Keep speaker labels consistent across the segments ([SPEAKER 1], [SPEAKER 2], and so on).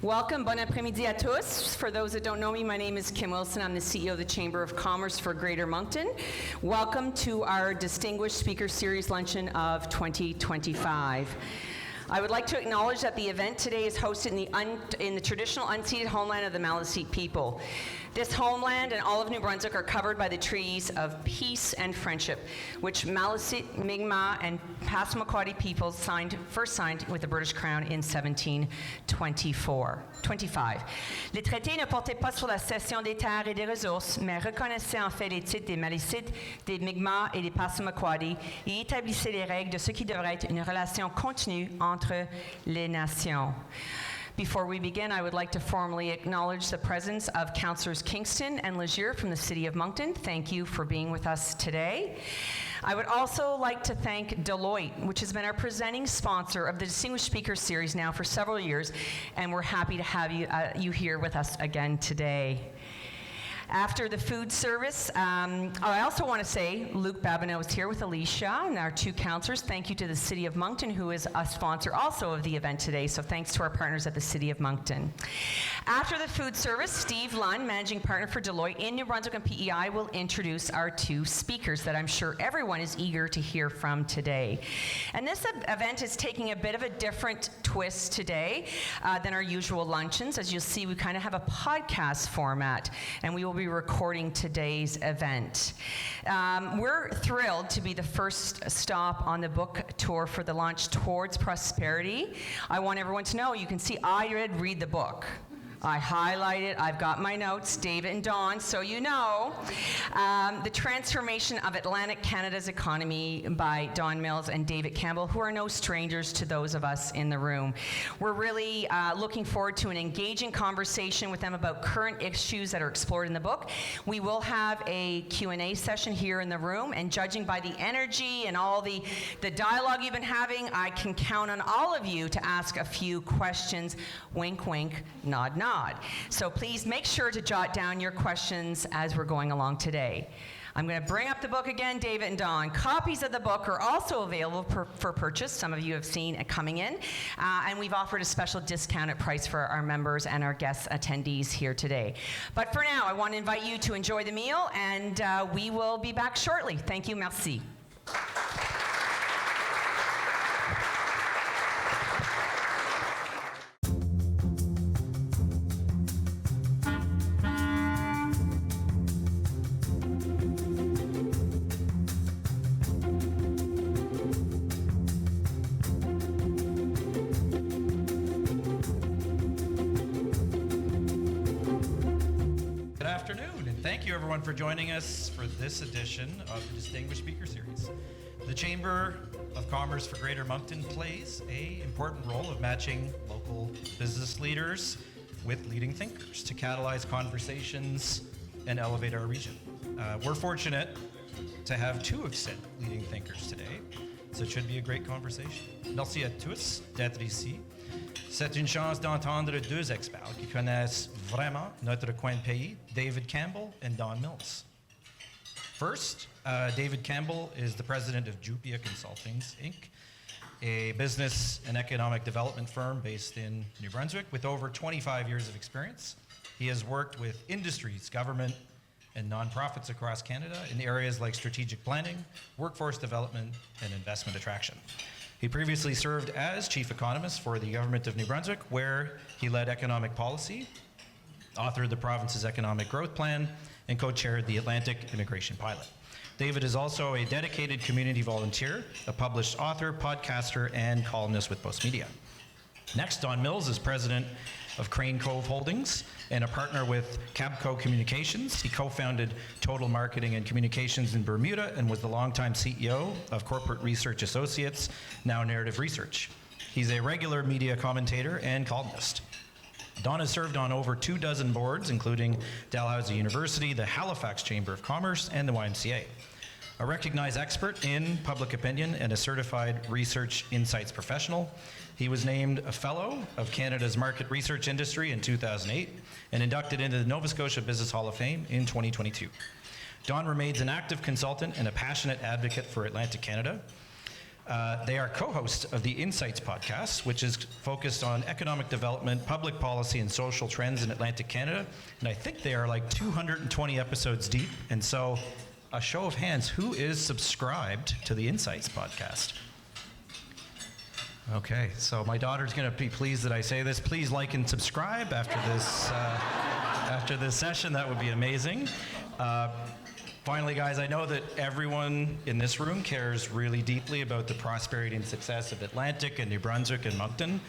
[SPEAKER 1] Welcome, bon après-midi à tous. For those that don't know me, my name is Kim Wilson. I'm the CEO of the Chamber of Commerce for Greater Moncton. Welcome to our Distinguished Speaker Series Luncheon of 2025. I would like to acknowledge that the event today is hosted in the traditional unceded homeland of the Maliseet people. This homeland and all of New Brunswick are covered by the treaties of peace and friendship, which Maliseet, Mi'kmaq, and Passamaquoddy peoples first signed with the British Crown in 1725. Les traités ne portaient pas sur la cession des terres et des ressources, mais reconnaissaient en fait les titres des Maliseet, des Mi'kmaq et des Passamaquoddy et établissaient les règles de ce qui devrait être une relation continue entre les nations. Before we begin, I would like to formally acknowledge the presence of Councillors Kingston and Legier from the City of Moncton. Thank you for being with us today. I would also like to thank Deloitte, which has been our presenting sponsor of the Distinguished Speaker Series now for several years, and we're happy to have you here with us again today. After the food service, I also want to say Luc Babineau is here with Alicia and our two councillors. Thank you to the City of Moncton, who is a sponsor also of the event today, so thanks to our partners at the City of Moncton. After the food service, Steve Lunn, Managing Partner for Deloitte in New Brunswick and PEI, will introduce our two speakers that I'm sure everyone is eager to hear from today. And this event is taking a bit of a different twist today than our usual luncheons. As you'll see, we kind of have a podcast format, and we will be recording today's event. We're thrilled to be the first stop on the book tour for the launch Towards Prosperity. I want everyone to know, you can see I did read the book. I highlighted, I've got my notes, David and Dawn, so you know. The Transformation of Atlantic Canada's Economy by Don Mills and David Campbell, who are no strangers to those of us in the room. We're really looking forward to an engaging conversation with them about current issues that are explored in the book. We will have a Q&A session here in the room, and judging by the energy and all the dialogue you've been having, I can count on all of you to ask a few questions. Wink, wink, nod, nod. So please make sure to jot down your questions as we're going along today. I'm going to bring up the book again, David and Dawn. Copies of the book are also available for purchase. Some of you have seen it coming in. And we've offered a special discounted price for our members and our guest attendees here today. But for now, I want to invite you to enjoy the meal, and we will be back shortly. Thank you. Merci.
[SPEAKER 2] For joining us for this edition of the Distinguished Speaker Series. The Chamber of Commerce for Greater Moncton plays an important role of matching local business leaders with leading thinkers to catalyze conversations and elevate our region. We're fortunate to have two of said leading thinkers today, so it should be a great conversation. Merci à tous d'être ici. C'est une chance d'entendre deux experts qui connaissent vraiment notre coin de pays, David Campbell and Don Mills. First, David Campbell is the president of Jupia Consultings, Inc., a business and economic development firm based in New Brunswick with over 25 years of experience. He has worked with industries, government, and nonprofits across Canada in areas like strategic planning, workforce development, and investment attraction. He previously served as chief economist for the government of New Brunswick, where he led economic policy, authored the province's economic growth plan, and co-chaired the Atlantic Immigration Pilot. David is also a dedicated community volunteer, a published author, podcaster, and columnist with Postmedia. Next, Don Mills is president of Crane Cove Holdings and a partner with Cabco Communications. He co-founded Total Marketing and Communications in Bermuda and was the longtime CEO of Corporate Research Associates, now Narrative Research. He's a regular media commentator and columnist. Don has served on over 24 boards, including Dalhousie University, the Halifax Chamber of Commerce, and the YMCA. A recognized expert in public opinion and a certified research insights professional, he was named a Fellow of Canada's Market Research Industry in 2008 and inducted into the Nova Scotia Business Hall of Fame in 2022. Don remains an active consultant and a passionate advocate for Atlantic Canada. They are co-hosts of the Insights podcast, which is focused on economic development, public policy, and social trends in Atlantic Canada. And I think they are like 220 episodes deep. And so, a show of hands, who is subscribed to the Insights podcast? Okay, so my daughter's going to be pleased that I say this. Please like and subscribe after this session. That would be amazing. Finally, guys, I know that everyone in this room cares really deeply about the prosperity and success of Atlantic and New Brunswick and Moncton.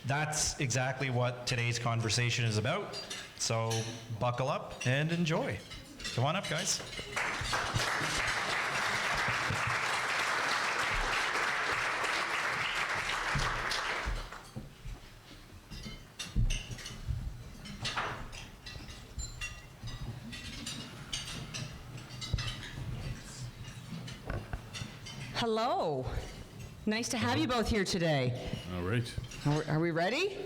[SPEAKER 2] That's exactly what today's conversation is about. So buckle up and enjoy. Come on up, guys.
[SPEAKER 1] Hello. Nice to have you both here today.
[SPEAKER 3] All right.
[SPEAKER 1] Are we ready?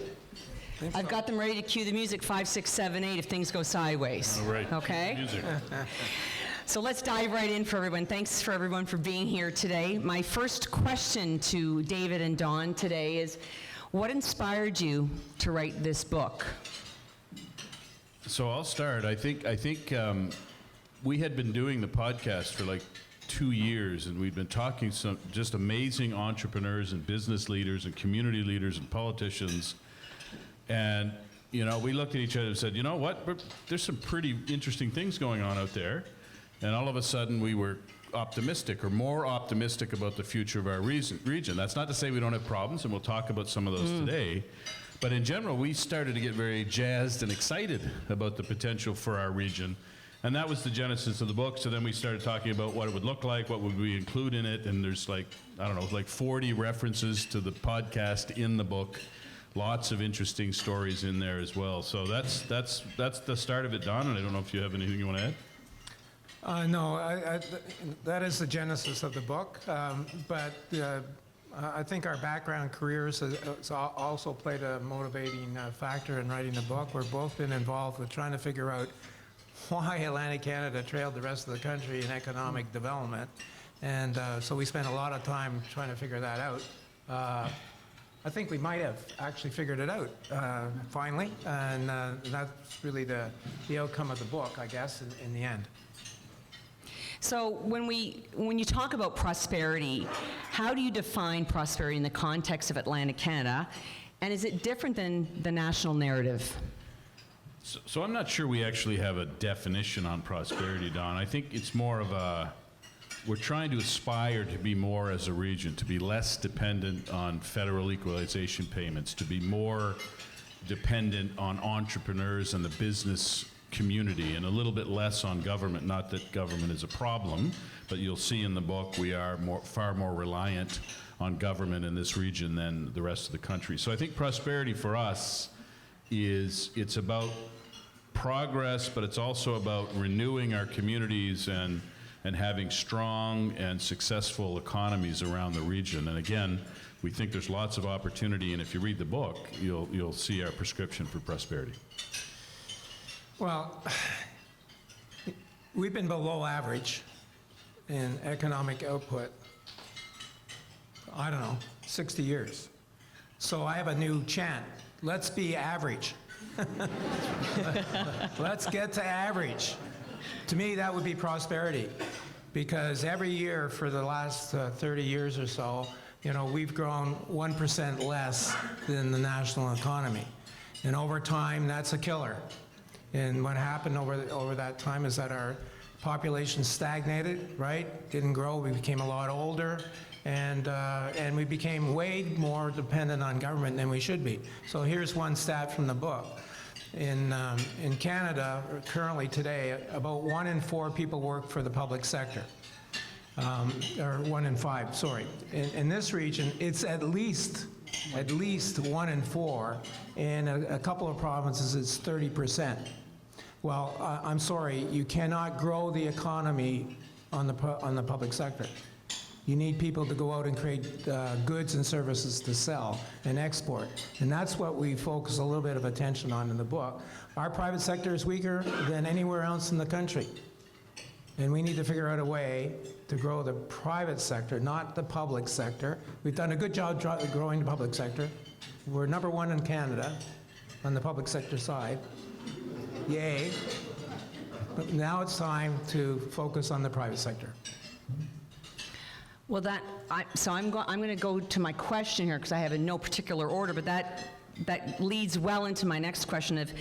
[SPEAKER 1] I've got them ready to cue the music 5, 6, 7, 8 if things go sideways.
[SPEAKER 3] All right.
[SPEAKER 1] Okay?
[SPEAKER 3] Music.
[SPEAKER 1] So let's dive right in for everyone. Thanks for everyone for being here today. My first question to David and Dawn today is, what inspired you to write this book?
[SPEAKER 3] So I'll start. I think we had been doing the podcast for like 2 years, and we'd been talking some just amazing entrepreneurs and business leaders and community leaders and politicians. And, you know, we looked at each other and said, you know what, there's some pretty interesting things going on out there. And all of a sudden we were optimistic, or more optimistic, about the future of our region. That's not to say we don't have problems, and we'll talk about some of those today. But in general, we started to get very jazzed and excited about the potential for our region. And that was the genesis of the book. So then we started talking about what it would look like, what would we include in it, and there's like, I don't know, like 40 references to the podcast in the book. Lots of interesting stories in there as well. So that's the start of it, Don, and I don't know if you have anything you want to add?
[SPEAKER 4] No, that is the genesis of the book, but I think our background careers has also played a motivating factor in writing the book. We've both been involved with trying to figure out why Atlantic Canada trailed the rest of the country in economic development, and so we spent a lot of time trying to figure that out. I think we might have actually figured it out finally, and that's really the outcome of the book, I guess, in the end.
[SPEAKER 1] So when you talk about prosperity, how do you define prosperity in the context of Atlantic Canada, and is it different than the national narrative?
[SPEAKER 3] So I'm not sure we actually have a definition on prosperity, Don. I think it's more of we're trying to aspire to be more as a region, to be less dependent on federal equalization payments, to be more dependent on entrepreneurs and the business community, and a little bit less on government. Not that government is a problem, but you'll see in the book we are far more reliant on government in this region than the rest of the country. So I think prosperity for us it's about progress, but it's also about renewing our communities and having strong and successful economies around the region. And again, we think there's lots of opportunity, and if you read the book, you'll see our prescription for prosperity.
[SPEAKER 4] Well, we've been below average in economic output, I don't know, 60 years. So I have a new chant. Let's be average. Let's get to average. To me, that would be prosperity, because every year for the last 30 years or so, you know, we've grown 1% less than the national economy. And over time, that's a killer. And what happened over that time is that our population stagnated, right? Didn't grow. We became a lot older, and we became way more dependent on government than we should be. So here's one stat from the book. In Canada, currently today, about 1 in 4 people work for the public sector. Or 1 in 5, sorry. In this region, it's at least 1 in 4. In a couple of provinces, it's 30%. Well, I'm sorry, you cannot grow the economy on the public sector. You need people to go out and create goods and services to sell and export. And that's what we focus a little bit of attention on in the book. Our private sector is weaker than anywhere else in the country. And we need to figure out a way to grow the private sector, not the public sector. We've done a good job growing the public sector. We're number one in Canada on the public sector side. Yay. But now it's time to focus on the private sector.
[SPEAKER 1] Well, I'm going to go to my question here because I have in no particular order, but that leads well into my next question of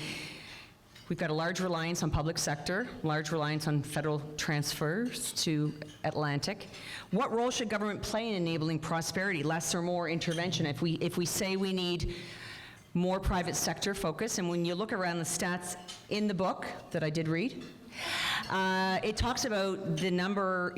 [SPEAKER 1] we've got a large reliance on public sector, large reliance on federal transfers to Atlantic. What role should government play in enabling prosperity, less or more intervention? If we say we need more private sector focus, and when you look around the stats in the book that I did read, it talks about the number,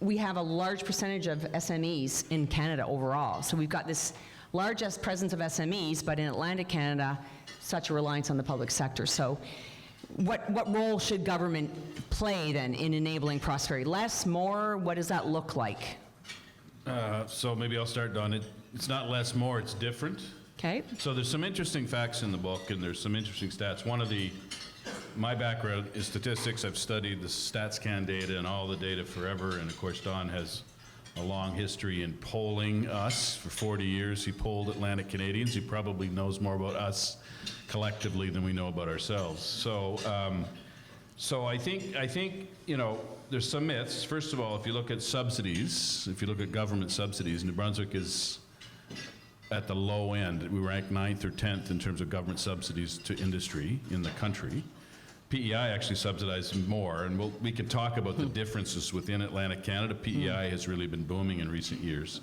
[SPEAKER 1] we have a large percentage of SMEs in Canada overall. So we've got this largest presence of SMEs, but in Atlantic Canada, such a reliance on the public sector. So what role should government play then in enabling prosperity? Less, more, what does that look like?
[SPEAKER 3] So maybe I'll start, Don. It's not less, more, it's different.
[SPEAKER 1] Okay.
[SPEAKER 3] So there's some interesting facts in the book, and there's some interesting stats. My background is statistics. I've studied the StatsCan data and all the data forever, and of course Don has a long history in polling us. For 40 years he polled Atlantic Canadians. He probably knows more about us collectively than we know about ourselves. So I think there's some myths. First of all, if you look at subsidies, if you look at government subsidies, New Brunswick is at the low end. We rank 9th or 10th in terms of government subsidies to industry in the country. PEI actually subsidizes more, and we can talk about the differences within Atlantic Canada. PEI has really been booming in recent years.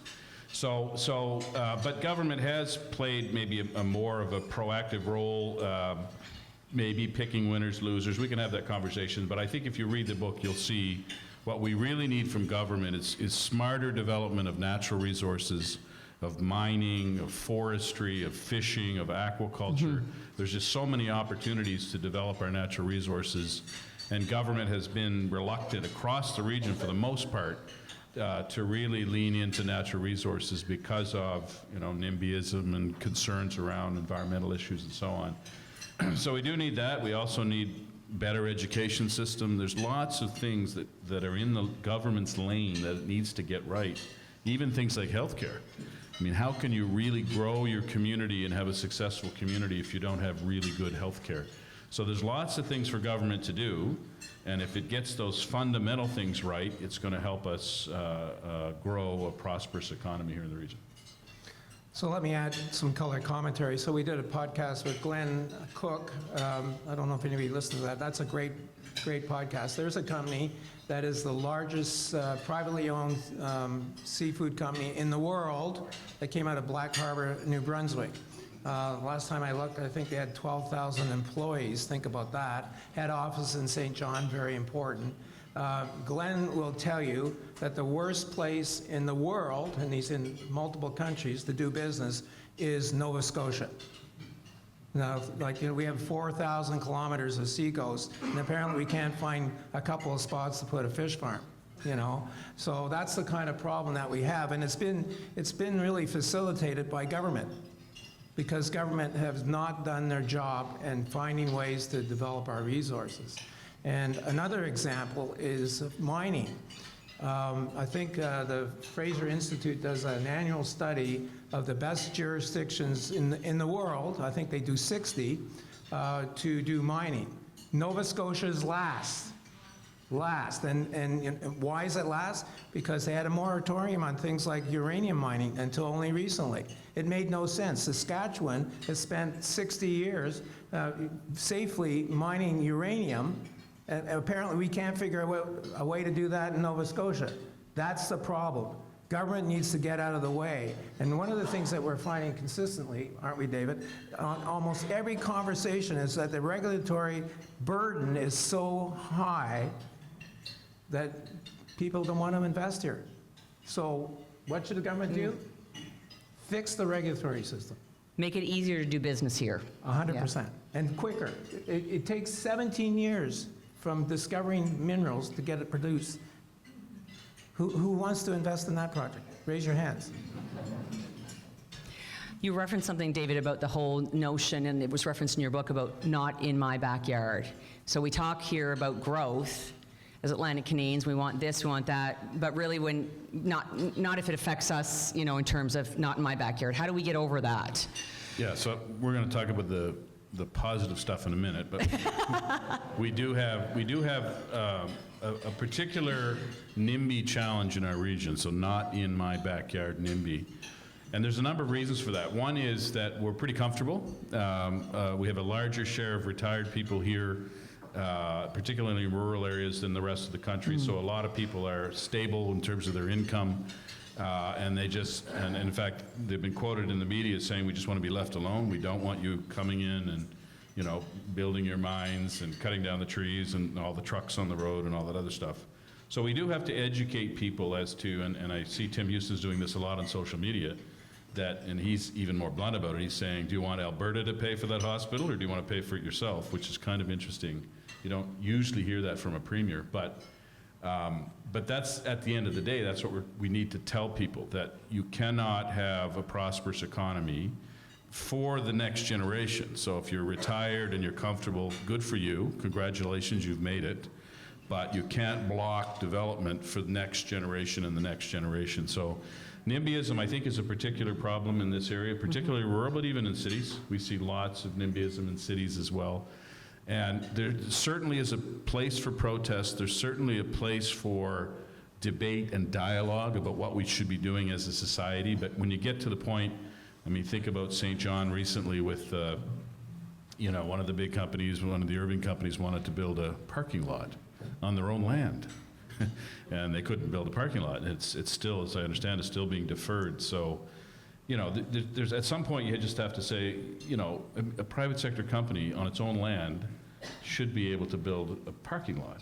[SPEAKER 3] But government has played maybe a more of a proactive role, maybe picking winners, losers. We can have that conversation, but I think if you read the book, you'll see what we really need from government is smarter development of natural resources, of mining, of forestry, of fishing, of aquaculture. There's just so many opportunities to develop our natural resources, and government has been reluctant across the region for the most part to really lean into natural resources because of NIMBYism and concerns around environmental issues and so on. So we do need that. We also need better education system. There's lots of things that are in the government's lane that it needs to get right. Even things like healthcare. I mean, how can you really grow your community and have a successful community if you don't have really good health care? So there's lots of things for government to do, and if it gets those fundamental things right, it's going to help us grow a prosperous economy here in the region.
[SPEAKER 4] So let me add some color commentary. So we did a podcast with Glenn Cook. I don't know if anybody listened to that. That's a great podcast. There's a company that is the largest privately owned seafood company in the world that came out of Black Harbor, New Brunswick. Last time I looked, I think they had 12,000 employees. Think about that. Head office in St. John, very important. Glenn will tell you that the worst place in the world, and he's in multiple countries, to do business is Nova Scotia. Now, we have 4,000 kilometers of seacoast, and apparently we can't find a couple of spots to put a fish farm, So that's the kind of problem that we have, and it's been really facilitated by government, because government has not done their job in finding ways to develop our resources. And another example is mining. I think the Fraser Institute does an annual study of the best jurisdictions in the world. I think they do 60 to do mining. Nova Scotia is last. And why is it last? Because they had a moratorium on things like uranium mining until only recently. It made no sense. Saskatchewan has spent 60 years safely mining uranium, and apparently we can't figure out a way to do that in Nova Scotia. That's the problem. Government needs to get out of the way. And one of the things that we're finding consistently, aren't we, David, on almost every conversation is that the regulatory burden is so high that people don't want to invest here. So what should the government do? Fix the regulatory system.
[SPEAKER 1] Make it easier to do business here.
[SPEAKER 4] 100%. And quicker. It takes 17 years from discovering minerals to get it produced. Who wants to invest in that project? Raise your hands.
[SPEAKER 1] You referenced something, David, about the whole notion, and it was referenced in your book, about not in my backyard. So we talk here about growth. as Atlantic Canadians, we want this, we want that, but really when, not if it affects us, you know, in terms of not in my backyard. How do we get over that?
[SPEAKER 3] Yeah, so we're going to talk about the positive stuff in a minute, but we do have a particular NIMBY challenge in our region, so not in my backyard NIMBY. And there's a number of reasons for that. One is that we're pretty comfortable. We have a larger share of retired people here, particularly in rural areas, than the rest of the country. So a lot of people are stable in terms of their income. And they just, and in fact, they've been quoted in the media saying, we just want to be left alone. We don't want you coming in and, you know, building your mines and cutting down the trees and all the trucks on the road and all that other stuff. So we do have to educate people as to, and I see Tim Houston's doing this a lot on social media, that, and he's even more blunt about it, he's saying, do you want Alberta to pay for that hospital or do you want to pay for it yourself? Which is kind of interesting. You don't usually hear that from a premier, but that's, at the end of the day, that's what we need to tell people, that you cannot have a prosperous economy for the next generation. So if you're retired and you're comfortable, good for you, congratulations, you've made it, but you can't block development for the next generation and the next generation. So NIMBYism, I think, is a particular problem in this area, particularly rural, but even in cities. We see lots of NIMBYism in cities as well. And there certainly is a place for protest. There's certainly a place for debate and dialogue about what we should be doing as a society. But when you get to the point, I mean, think about St. John recently with, you know, one of the big companies, one of the urban companies wanted to build a parking lot on their own land. And they couldn't build a parking lot. It's still, as I understand, it's still being deferred. So, you know, there's at some point you just have to say, you know, a private sector company on its own land should be able to build a parking lot.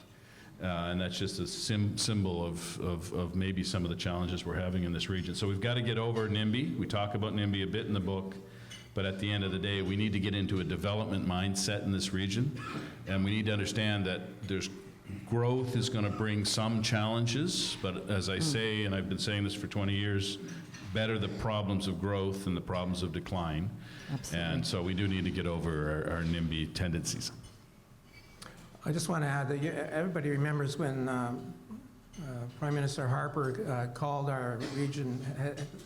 [SPEAKER 3] And that's just a symbol of maybe some of the challenges we're having in this region. So we've got to get over NIMBY. We talk about NIMBY a bit in the book, but at the end of the day, we need to get into a development mindset in this region. And we need to understand that growth is going to bring some challenges, but as I say, and I've been saying this for 20 years, better the problems of growth than the problems of decline. Absolutely. And so we do need to get over our NIMBY tendencies.
[SPEAKER 4] I just want to add that everybody remembers when Prime Minister Harper called our region,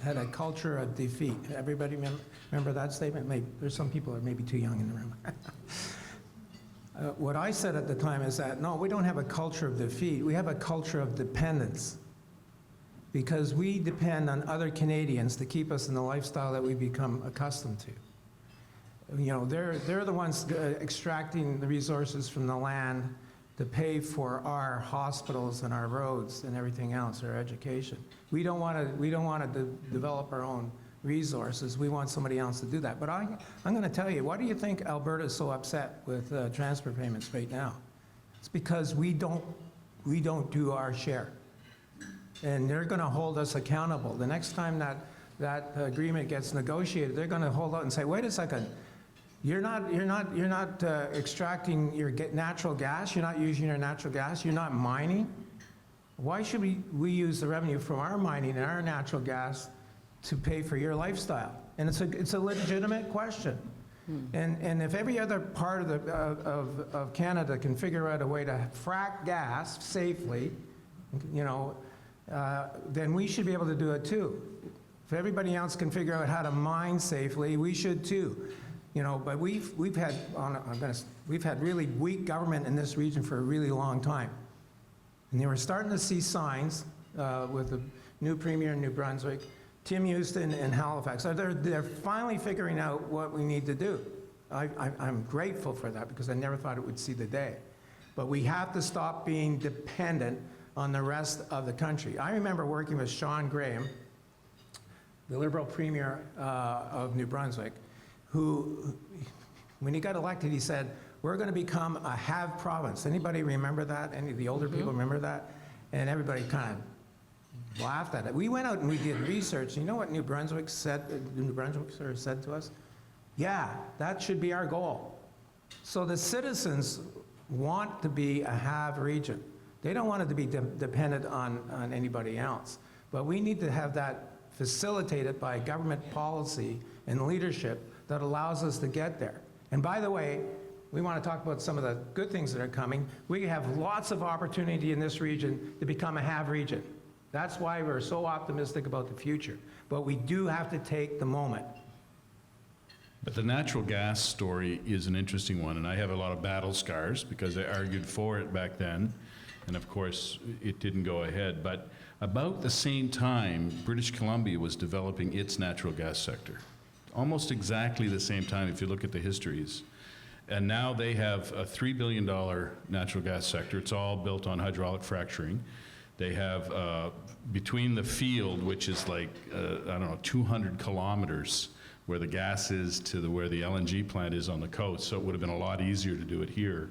[SPEAKER 4] had a culture of defeat. Everybody remember that statement? Maybe, there's some people who are maybe too young in the room. What I said at the time is that, no, we don't have a culture of defeat. We have a culture of dependence, because we depend on other Canadians to keep us in the lifestyle that we become accustomed to. You know, they're the ones extracting the resources from the land to pay for our hospitals and our roads and everything else, our education. We don't want to develop our own resources. We want somebody else to do that. But I'm going to tell you, why do you think Alberta is so upset with transfer payments right now? It's because we don't do our share, and they're going to hold us accountable. The next time that agreement gets negotiated, they're going to hold out and say, "Wait a second, you're not extracting your natural gas. You're not using your natural gas. You're not mining. Why should we use the revenue from our mining and our natural gas to pay for your lifestyle?" And it's a legitimate question. And if every other part of Canada can figure out a way to frack gas safely, you know, then we should be able to do it too. If everybody else can figure out how to mine safely, we should too. You know, but we've had really weak government in this region for a really long time, and they were starting to see signs with the new premier in New Brunswick, Tim Houston in Halifax. So they're finally figuring out what we need to do. I'm grateful for that, because I never thought it would see the day. But we have to stop being dependent on the rest of the country. I remember working with Sean Graham, the Liberal Premier of New Brunswick, who, when he got elected, he said, "We're going to become a have province." Anybody remember that? Any of the older people remember that? And everybody kind of laughed at it. We went out and we did research. You know what New Brunswick said to us? Yeah, that should be our goal. So the citizens want to be a have region. They don't want it to be dependent on anybody else. But we need to have that facilitated by government policy and leadership that allows us to get there. And by the way, we want to talk about some of the good things that are coming. We have lots of opportunity in this region to become a have region. That's why we're so optimistic about the future. But we do have to take the moment.
[SPEAKER 3] But the natural gas story is an interesting one, and I have a lot of battle scars because I argued for it back then, and of course, it didn't go ahead. But about the same time, British Columbia was developing its natural gas sector. Almost exactly the same time, if you look at the histories. And now they have a $3 billion natural gas sector. It's all built on hydraulic fracturing. They have, between the field, which is like, I don't know, 200 kilometers where the gas is to where the LNG plant is on the coast, so it would have been a lot easier to do it here.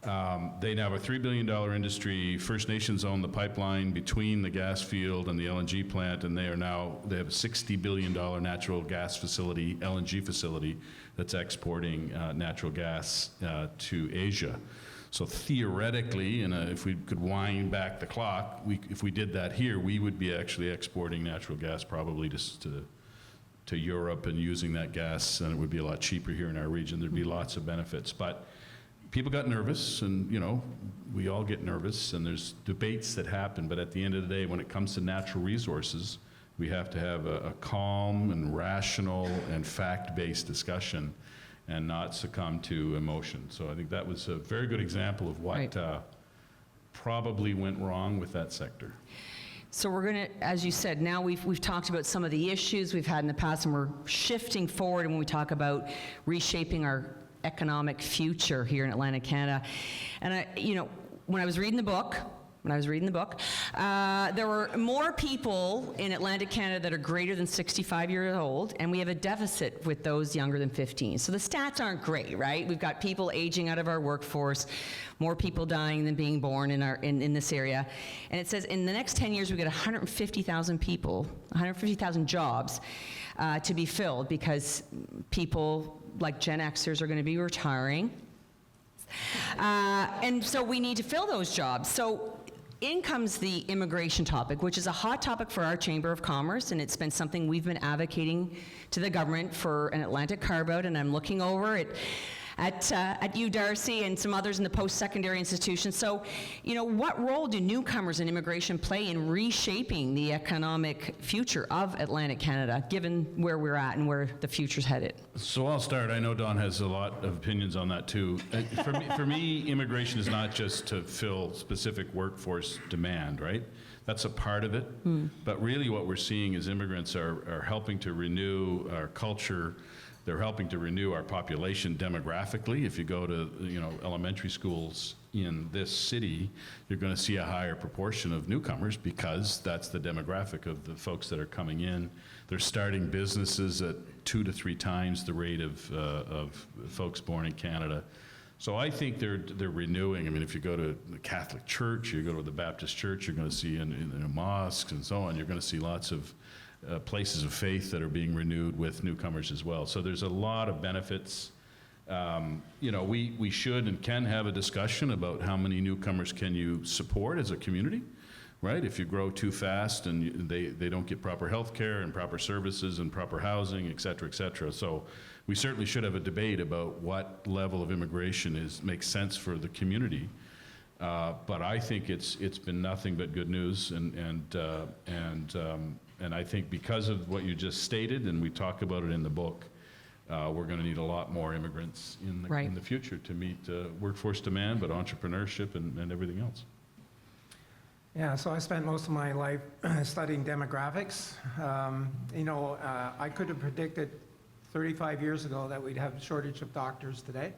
[SPEAKER 3] They now have a $3 billion industry. First Nations own the pipeline between the gas field and the LNG plant, and they have a $60 billion natural gas facility, LNG facility, that's exporting natural gas to Asia. So theoretically, if we could wind back the clock, if we did that here, we would be actually exporting natural gas probably to Europe and using that gas, and it would be a lot cheaper here in our region. There'd be lots of benefits. But people got nervous, and we all get nervous, and there's debates that happen, but at the end of the day, when it comes to natural resources, we have to have a calm and rational and fact-based discussion and not succumb to emotion. So I think that was a very good example of what
[SPEAKER 5] Right.
[SPEAKER 3] Probably went wrong with that sector.
[SPEAKER 5] So we're going to, as you said, now we've talked about some of the issues we've had in the past, and we're shifting forward when we talk about reshaping our economic future here in Atlantic Canada. And when I was reading the book, there were more people in Atlantic Canada that are greater than 65 years old, and we have a deficit with those younger than 15. So the stats aren't great, right? We've got people aging out of our workforce, more people dying than being born in this area. And it says in the next 10 years, we get 150,000 people, 150,000 jobs to be filled because people like Gen Xers are going to be retiring. And so we need to fill those jobs. So in comes the immigration topic, which is a hot topic for our Chamber of Commerce, and it's been something we've been advocating to the government for an Atlantic carve-out, and I'm looking over at you, Darcy, and some others in the post-secondary institutions. So, what role do newcomers in immigration play in reshaping the economic future of Atlantic Canada, given where we're at and where the future's headed?
[SPEAKER 3] So I'll start. I know Don has a lot of opinions on that too. For me, immigration is not just to fill specific workforce demand, right? That's a part of it. But really what we're seeing is immigrants are helping to renew our culture. They're helping to renew our population demographically. If you go to elementary schools in this city, you're going to see a higher proportion of newcomers because that's the demographic of the folks that are coming in. They're starting businesses at 2 to 3 times the rate of folks born in Canada. So I think they're renewing. I mean, if you go to the Catholic Church, you go to the Baptist Church, you're going to see in mosques and so on, you're going to see lots of places of faith that are being renewed with newcomers as well. So there's a lot of benefits. We should and can have a discussion about how many newcomers can you support as a community, right? If you grow too fast and they don't get proper health care and proper services and proper housing, et cetera, et cetera. So we certainly should have a debate about what level of immigration makes sense for the community. But I think it's been nothing but good news, and I think because of what you just stated, and we talk about it in the book, we're going to need a lot more immigrants in the future to meet workforce demand, but entrepreneurship and everything else.
[SPEAKER 4] Yeah, so I spent most of my life studying demographics. I could have predicted 35 years ago that we'd have a shortage of doctors today.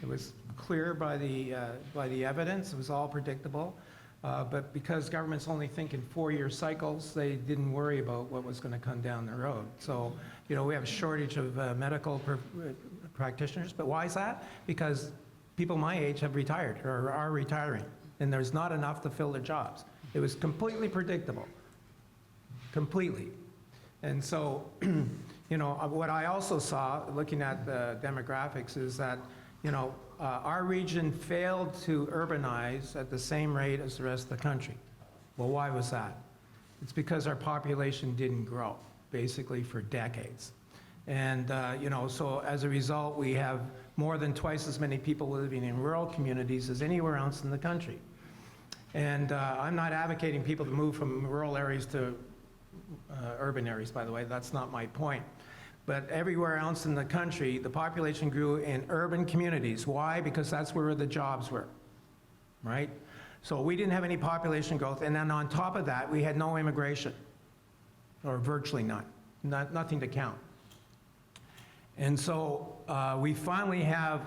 [SPEAKER 4] It was clear by the evidence. It was all predictable. But because governments only think in 4-year cycles, they didn't worry about what was going to come down the road. So, we have a shortage of medical practitioners. But why is that? Because people my age have retired or are retiring, and there's not enough to fill their jobs. It was completely predictable. Completely. And so, what I also saw, looking at the demographics, is that, our region failed to urbanize at the same rate as the rest of the country. Well, why was that? It's because our population didn't grow, basically for decades. And, so as a result, we have more than twice as many people living in rural communities as anywhere else in the country. And I'm not advocating people to move from rural areas to urban areas, by the way. That's not my point. But everywhere else in the country, the population grew in urban communities. Why? Because that's where the jobs were, right? So we didn't have any population growth. And then on top of that, we had no immigration, or virtually none, nothing to count. And so we finally have,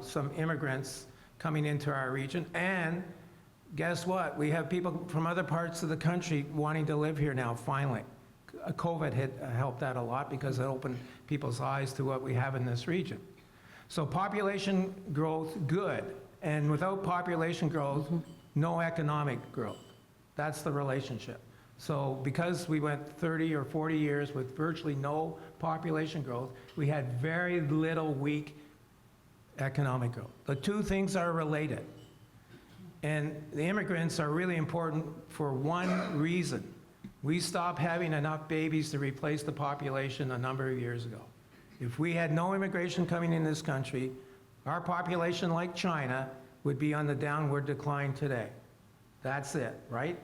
[SPEAKER 4] some immigrants coming into our region. And guess what? We have people from other parts of the country wanting to live here now, finally. COVID had helped that a lot because it opened people's eyes to what we have in this region. So population growth, good. And without population growth, no economic growth. That's the relationship. So because we went 30 or 40 years with virtually no population growth, we had very little weak economic growth. The two things are related. And the immigrants are really important for one reason. We stopped having enough babies to replace the population a number of years ago. If we had no immigration coming in this country, our population, like China, would be on the downward decline today. That's it, right?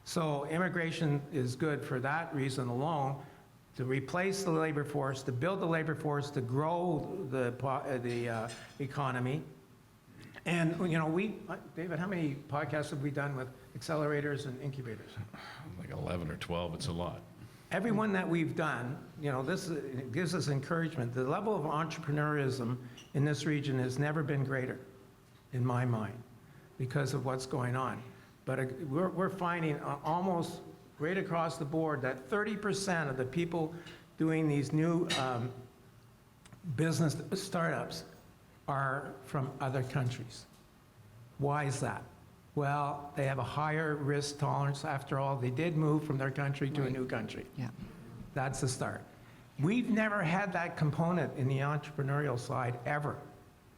[SPEAKER 4] So immigration is good for that reason alone, to replace the labor force, to build the labor force, to grow the economy. And, David, how many podcasts have we done with accelerators and incubators?
[SPEAKER 3] Like 11 or 12, it's a lot.
[SPEAKER 4] Every one that we've done, this gives us encouragement. The level of entrepreneurism in this region has never been greater, in my mind, because of what's going on. But we're finding almost right across the board that 30% of the people doing these new business startups are from other countries. Why is that? Well, they have a higher risk tolerance. After all, they did move from their country to a new country.
[SPEAKER 5] Yeah.
[SPEAKER 4] That's the start. We've never had that component in the entrepreneurial side ever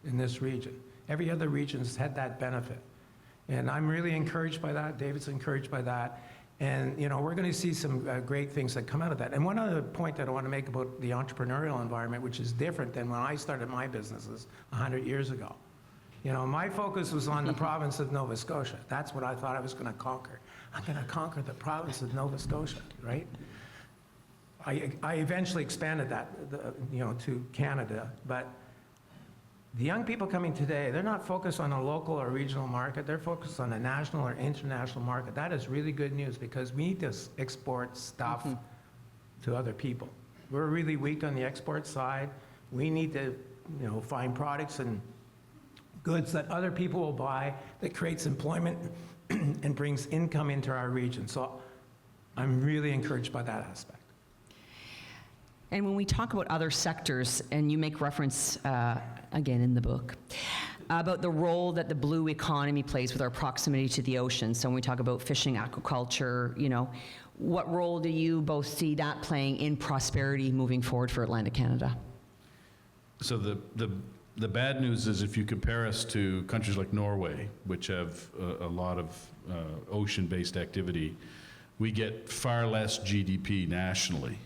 [SPEAKER 4] in this region. Every other region's had that benefit. And I'm really encouraged by that. David's encouraged by that. And, we're going to see some great things that come out of that. And one other point that I want to make about the entrepreneurial environment, which is different than when I started my businesses 100 years ago. My focus was on the province of Nova Scotia. That's what I thought I was going to conquer. I'm going to conquer the province of Nova Scotia, right? I eventually expanded that, to Canada. But the young people coming today, they're not focused on a local or regional market. They're focused on a national or international market. That is really good news because we need to export stuff to other people. We're really weak on the export side. We need to, find products and goods that other people will buy that creates employment and brings income into our region. So I'm really encouraged by that aspect.
[SPEAKER 5] And when we talk about other sectors, and you make reference, again in the book, about the role that the blue economy plays with our proximity to the ocean. So when we talk about fishing, aquaculture, what role do you both see that playing in prosperity moving forward for Atlantic Canada?
[SPEAKER 3] So the bad news is if you compare us to countries like Norway, which have a lot of ocean-based activity, we get far less GDP nationally.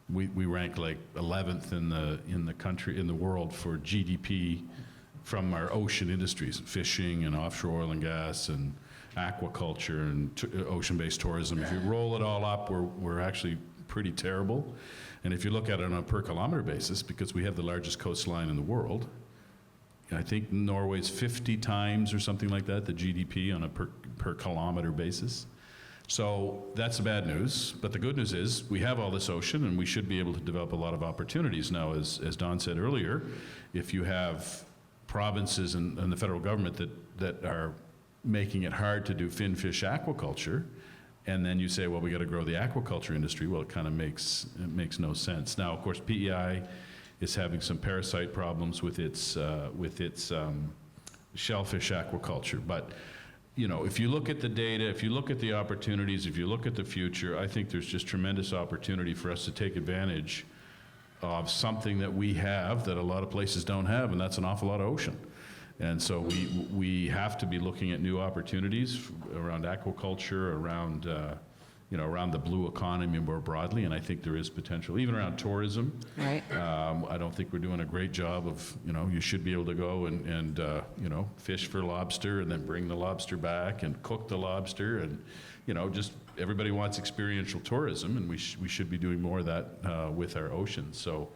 [SPEAKER 3] We rank like 11th in the world for GDP from our ocean industries, fishing and offshore oil and gas and aquaculture and ocean-based tourism. If you roll it all up, we're actually pretty terrible. And if you look at it on a per kilometer basis, because we have the largest coastline in the world, I think Norway's 50 times or something like that, the GDP on a per kilometer basis. So that's the bad news. But the good news is we have all this ocean and we should be able to develop a lot of opportunities. Now, as Don said earlier, if you have provinces and the federal government that are making it hard to do fin fish aquaculture, and then you say, well, we got to grow the aquaculture industry, well, it kind of makes no sense. Now, of course, PEI is having some parasite problems with its shellfish aquaculture. But if you look at the data, if you look at the opportunities, if you look at the future, I think there's just tremendous opportunity for us to take advantage of something that we have that a lot of places don't have, and that's an awful lot of ocean. And so we have to be looking at new opportunities around aquaculture, around around the blue economy more broadly, and I think there is potential, even around tourism.
[SPEAKER 5] Right.
[SPEAKER 3] I don't think we're doing a great job of, you should be able to go and fish for lobster and then bring the lobster back and cook the lobster, and, just everybody wants experiential tourism, and we should be doing more of that with our oceans. So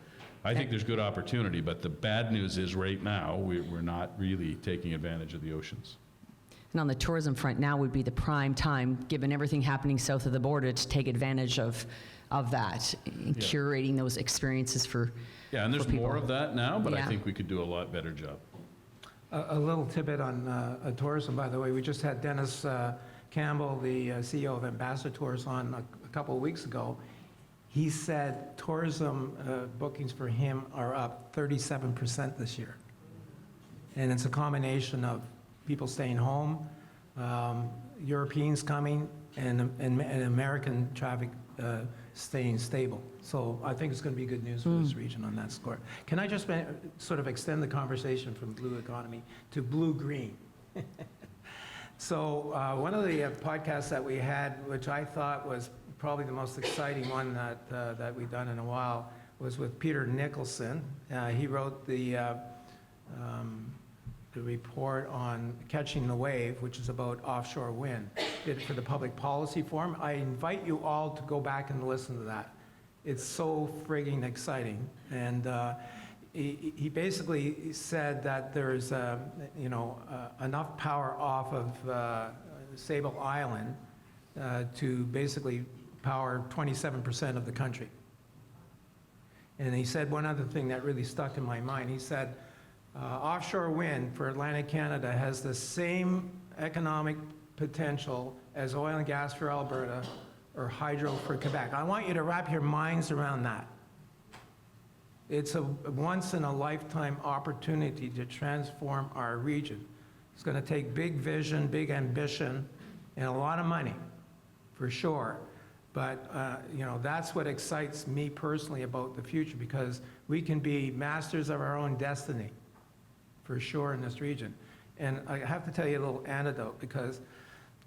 [SPEAKER 3] I think there's good opportunity, but the bad news is right now, we're not really taking advantage of the oceans.
[SPEAKER 5] And on the tourism front, now would be the prime time, given everything happening south of the border, to take advantage of that, and curating those experiences for
[SPEAKER 3] Yeah, and there's
[SPEAKER 5] for people.
[SPEAKER 3] more of that now, but I
[SPEAKER 5] Yeah.
[SPEAKER 3] think we could do a lot better job.
[SPEAKER 4] A little tidbit on tourism, by the way. We just had Dennis Campbell, the CEO of Ambassador Tours, on a couple of weeks ago. He said tourism bookings for him are up 37% this year. And it's a combination of people staying home, Europeans coming, and American traffic staying stable. So I think it's going to be good news for this region on that score. Can I just sort of extend the conversation from blue economy to blue-green? So one of the podcasts that we had, which I thought was probably the most exciting one that we've done in a while, was with Peter Nicholson. He wrote the report on Catching the Wave, which is about offshore wind. Did it for the Public Policy Forum. I invite you all to go back and listen to that. It's so frigging exciting. And he basically said that there's enough power off of Sable Island to basically power 27% of the country. And he said one other thing that really stuck in my mind. He said, offshore wind for Atlantic Canada has the same economic potential as oil and gas for Alberta or hydro for Quebec. I want you to wrap your minds around that. It's a once-in-a-lifetime opportunity to transform our region. It's going to take big vision, big ambition, and a lot of money, for sure. But, that's what excites me personally about the future, because we can be masters of our own destiny, for sure, in this region. And I have to tell you a little anecdote, because,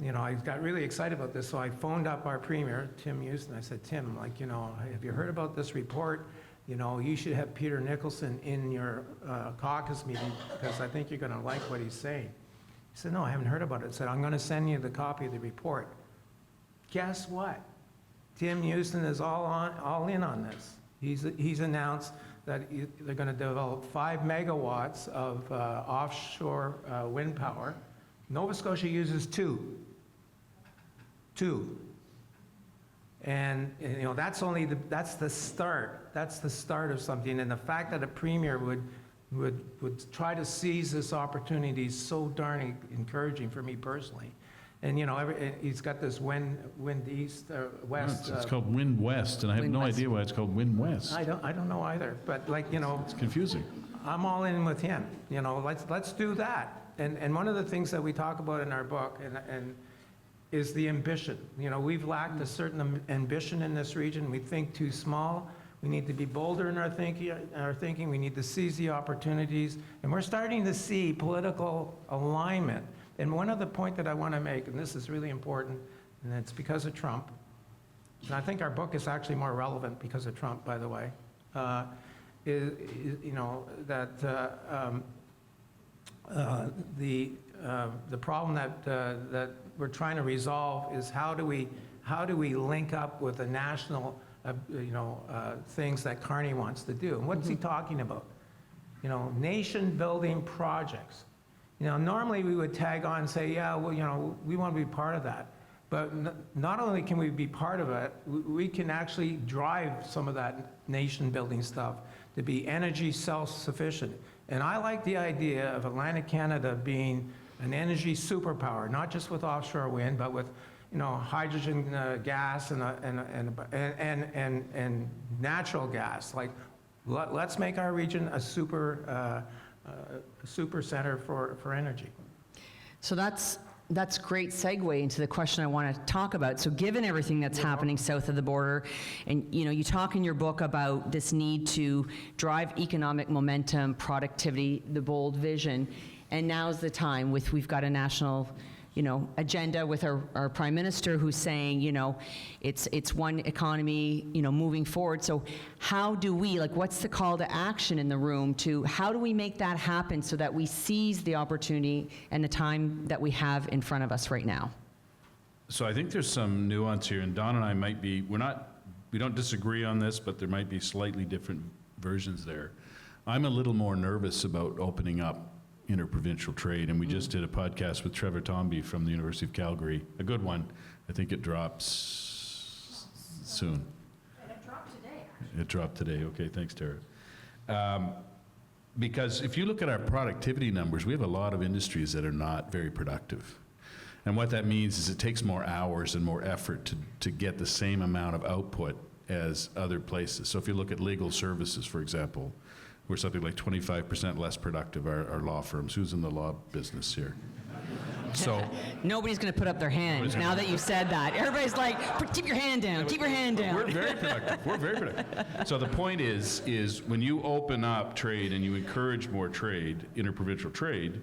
[SPEAKER 4] I got really excited about this. So I phoned up our premier, Tim Houston. I said, Tim, have you heard about this report? You should have Peter Nicholson in your caucus meeting, because I think you're going to like what he's saying. He said, no, I haven't heard about it. I said, I'm going to send you the copy of the report. Guess what? Tim Houston is all in on this. He's announced that they're going to develop 5 megawatts of offshore wind power. Nova Scotia uses 2. And that's the start. That's the start of something. And the fact that a premier would try to seize this opportunity is so darn encouraging for me personally. And he's got this wind east west.
[SPEAKER 3] It's called Wind West, and I have
[SPEAKER 5] Wind
[SPEAKER 3] no
[SPEAKER 5] West.
[SPEAKER 3] idea why it's called Wind West.
[SPEAKER 4] I don't know either, but
[SPEAKER 3] It's confusing.
[SPEAKER 4] I'm all in with him. Let's do that. And one of the things that we talk about in our book and is the ambition. We've lacked a certain ambition in this region. We think too small. We need to be bolder in our thinking. We need to seize the opportunities. And we're starting to see political alignment. And one other point that I want to make, and this is really important, and it's because of Trump, and I think our book is actually more relevant because of Trump, by the way, is the problem that we're trying to resolve is how do we link up with the national things that Carney wants to do. And what's he talking about? Nation building projects. Normally we would tag on and say, yeah, well, we want to be part of that. But not only can we be part of it, we can actually drive some of that nation building stuff to be energy self-sufficient. And I like the idea of Atlantic Canada being an energy superpower, not just with offshore wind, but with hydrogen gas and natural gas. Let's make our region a super center for energy.
[SPEAKER 5] So that's great segue into the question I want to talk about. So given everything that's happening south of the border, and you talk in your book about this need to drive economic momentum, productivity, the bold vision, and now's the time we've got a national agenda with our Prime Minister who's saying, it's one economy, moving forward. So how do we, what's the call to action in the room how do we make that happen so that we seize the opportunity and the time that we have in front of us right now?
[SPEAKER 3] So I think there's some nuance here, and Don and I we don't disagree on this, but there might be slightly different versions there. I'm a little more nervous about opening up interprovincial trade, and we just did a podcast with Trevor Tomby from the University of Calgary, a good one. I think it drops soon.
[SPEAKER 5] And it dropped today,
[SPEAKER 3] It dropped today. Okay, thanks, Tara. Because if you look at our productivity numbers, we have a lot of industries that are not very productive. And what that means is it takes more hours and more effort to get the same amount of output as other places. So if you look at legal services, for example, we're something like 25% less productive, our law firms. Who's in the law business here? So
[SPEAKER 5] Nobody's going to put up their hand now that you said that. Everybody's like, keep your hand down, keep your hand down.
[SPEAKER 3] we're very productive. We're very productive. So the point is when you open up trade and you encourage more trade, interprovincial trade,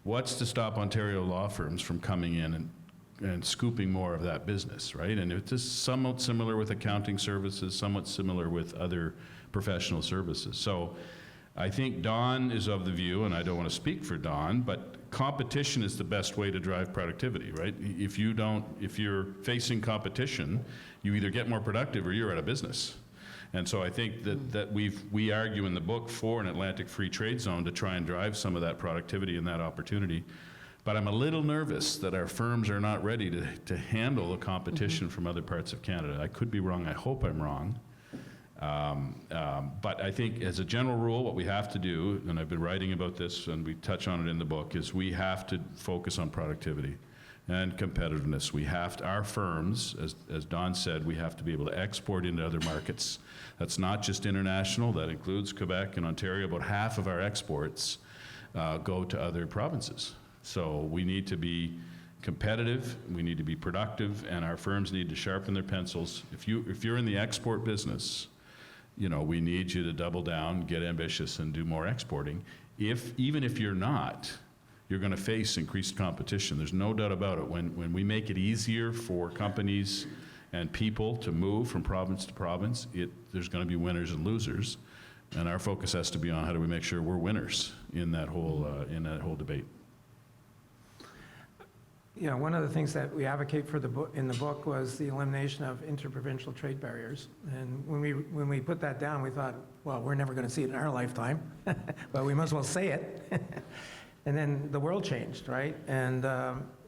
[SPEAKER 3] what's to stop Ontario law firms from coming in and scooping more of that business, right? And it's just somewhat similar with accounting services, somewhat similar with other professional services. So I think Don is of the view, and I don't want to speak for Don, but competition is the best way to drive productivity, right? If you're facing competition, you either get more productive or you're out of business. And so I think that we argue in the book for an Atlantic Free Trade Zone to try and drive some of that productivity and that opportunity. But I'm a little nervous that our firms are not ready to handle the competition from other parts of Canada. I could be wrong. I hope I'm wrong. But I think as a general rule, what we have to do, and I've been writing about this and we touch on it in the book, is we have to focus on productivity and competitiveness. Our firms, as Don said, we have to be able to export into other markets. That's not just international, that includes Quebec and Ontario. About half of our exports go to other provinces. So we need to be competitive, we need to be productive, and our firms need to sharpen their pencils. If you're in the export business, we need you to double down, get ambitious, and do more exporting. Even if you're not, you're going to face increased competition. There's no doubt about it. When we make it easier for companies and people to move from province to province, there's going to be winners and losers, and our focus has to be on how do we make sure we're winners in that whole debate.
[SPEAKER 4] One of the things that we advocate for in the book was the elimination of interprovincial trade barriers. And when we put that down, we thought, well, we're never going to see it in our lifetime, but we must as well say it. And then the world changed, right? And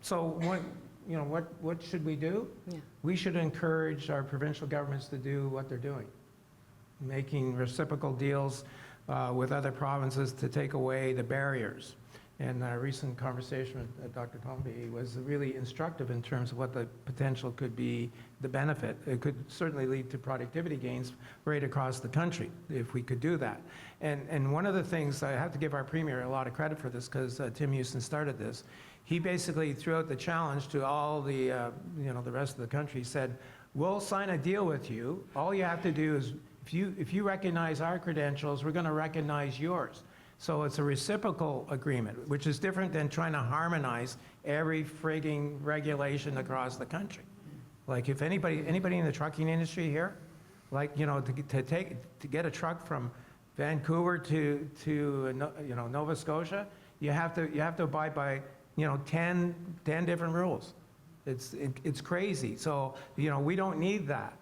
[SPEAKER 4] so what should we do?
[SPEAKER 5] Yeah.
[SPEAKER 4] We should encourage our provincial governments to do what they're doing, making reciprocal deals with other provinces to take away the barriers. And our recent conversation with Dr. Tomby was really instructive in terms of what the potential could be, the benefit. It could certainly lead to productivity gains right across the country if we could do that. And one of the things, I have to give our Premier a lot of credit for this because Tim Houston started this. He basically threw out the challenge to all the rest of the country. He said, we'll sign a deal with you. All you have to do is, if you recognize our credentials, we're going to recognize yours. So it's a reciprocal agreement, which is different than trying to harmonize every frigging regulation across the country. Like if anybody in the trucking industry here, to get a truck from Vancouver to Nova Scotia, you have to abide by 10 different rules. It's crazy. So we don't need that.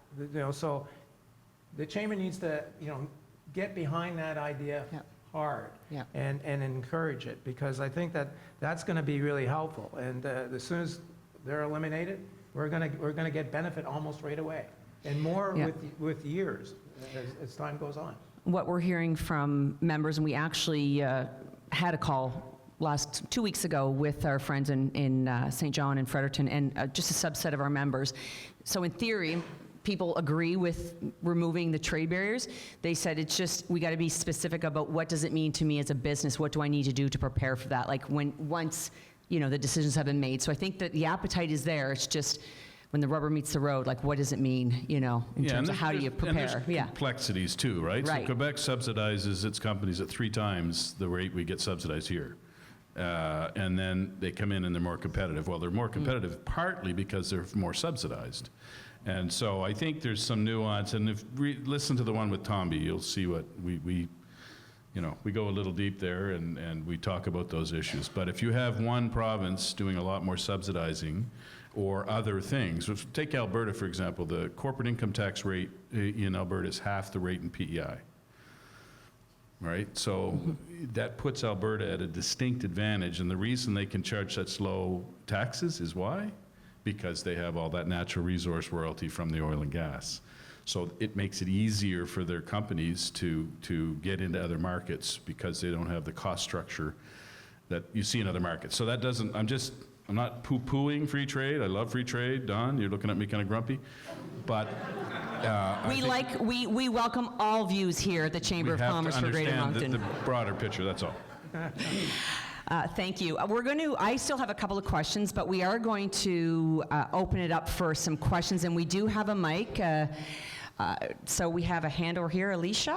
[SPEAKER 4] So the chamber needs to get behind that idea.
[SPEAKER 5] Yep.
[SPEAKER 4] Hard.
[SPEAKER 5] Yeah.
[SPEAKER 4] And encourage it, because I think that's going to be really helpful. And as soon as they're eliminated, we're going to get benefit almost right away, and more with years as time goes on.
[SPEAKER 5] What we're hearing from members, and we actually had a call 2 weeks ago with our friends in St. John and Fredericton, and just a subset of our members. So in theory, people agree with removing the trade barriers. They said it's just, we got to be specific about what does it mean to me as a business? What do I need to do to prepare for that? Like once the decisions have been made. So I think that the appetite is there. It's just when the rubber meets the road, like what does it mean, in terms of how do you prepare?
[SPEAKER 3] And there's complexities too, right?
[SPEAKER 5] Right.
[SPEAKER 3] So Quebec subsidizes its companies at 3 times the rate we get subsidized here. and then they come in and they're more competitive. Well, they're more competitive partly because they're more subsidized. And so I think there's some nuance, and if listen to the one with Tomby, you'll see what we go a little deep there, and we talk about those issues. But if you have one province doing a lot more subsidizing or other things, take Alberta, for example, the corporate income tax rate in Alberta is half the rate in PEI. Right? So that puts Alberta at a distinct advantage, and the reason they can charge such low taxes is why? Because they have all that natural resource royalty from the oil and gas. So it makes it easier for their companies to get into other markets because they don't have the cost structure that you see in other markets. So that doesn't, I'm not poo-pooing free trade. I love free trade. Don, you're looking at me kind of grumpy. But
[SPEAKER 5] we welcome all views here at the Chamber of Commerce for Greater Moncton.
[SPEAKER 3] The broader picture, that's all.
[SPEAKER 5] Thank you. I still have a couple of questions, but we are going to open it up for some questions, and we do have a mic. So we have a hand over here, Alicia.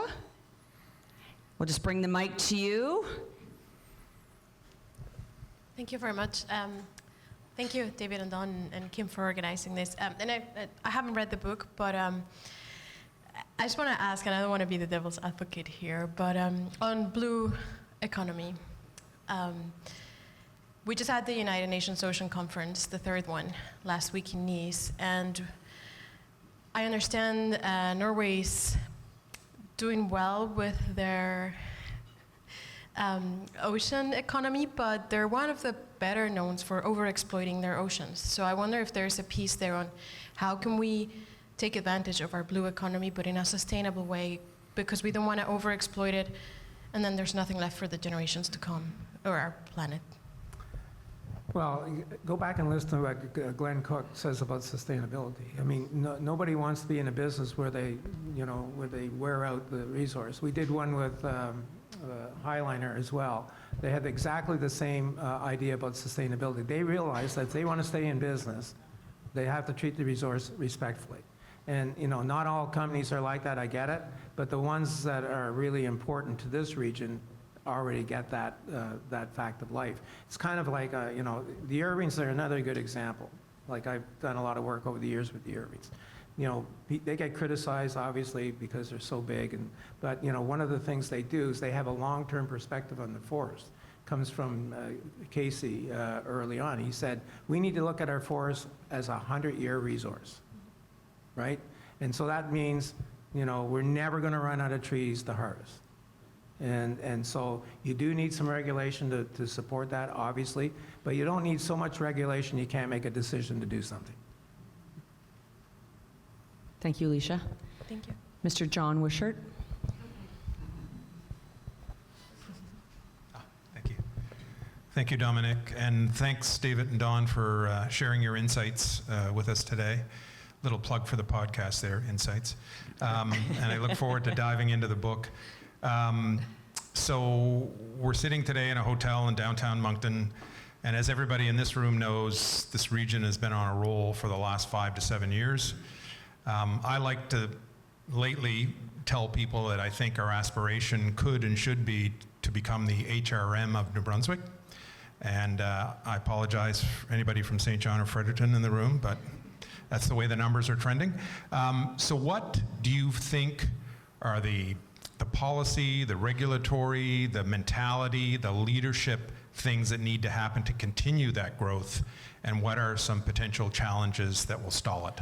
[SPEAKER 5] We'll just bring the mic to you.
[SPEAKER 6] Thank you very much. Thank you, David and Don and Kim, for organizing this. And I haven't read the book, but I just want to ask, and I don't want to be the devil's advocate here, but on blue economy, we just had the United Nations Ocean Conference, the third one, last week in Nice, and I understand Norway's doing well with their ocean economy, but they're one of the better known for overexploiting their oceans. So I wonder if there's a piece there on how can we take advantage of our blue economy, but in a sustainable way, because we don't want to overexploit it, and then there's nothing left for the generations to come, or our planet.
[SPEAKER 4] Well, go back and listen to what Glenn Cook says about sustainability. I mean, nobody wants to be in a business where they wear out the resource. We did one with Highliner as well. They had exactly the same idea about sustainability. They realized that if they want to stay in business, they have to treat the resource respectfully. And not all companies are like that, I get it, but the ones that are really important to this region already get that fact of life. It's kind of like, the Irvings are another good example. Like, I've done a lot of work over the years with the Irvings. They get criticized, obviously, because they're so big, but one of the things they do is they have a long-term perspective on the forest. Comes from Casey early on. He said, we need to look at our forest as a 100-year resource, right? And so that means, we're never going to run out of trees to harvest. And so you do need some regulation to support that, obviously, but you don't need so much regulation you can't make a decision to do something.
[SPEAKER 5] Thank you, Alicia.
[SPEAKER 6] Thank you.
[SPEAKER 5] Mr. John Wishart.
[SPEAKER 7] Thank you. Thank you, Dominic, and thanks, David and Don, for sharing your insights with us today. Little plug for the podcast there, Insights. And I look forward to diving into the book. So we're sitting today in a hotel in downtown Moncton, and as everybody in this room knows, this region has been on a roll for the last 5 to 7 years. I like to lately tell people that I think our aspiration could and should be to become the HRM of New Brunswick. And I apologize for anybody from St. John or Fredericton in the room, but that's the way the numbers are trending. So what do you think are the policy, the regulatory, the mentality, the leadership things that need to happen to continue that growth, and what are some potential challenges that will stall it?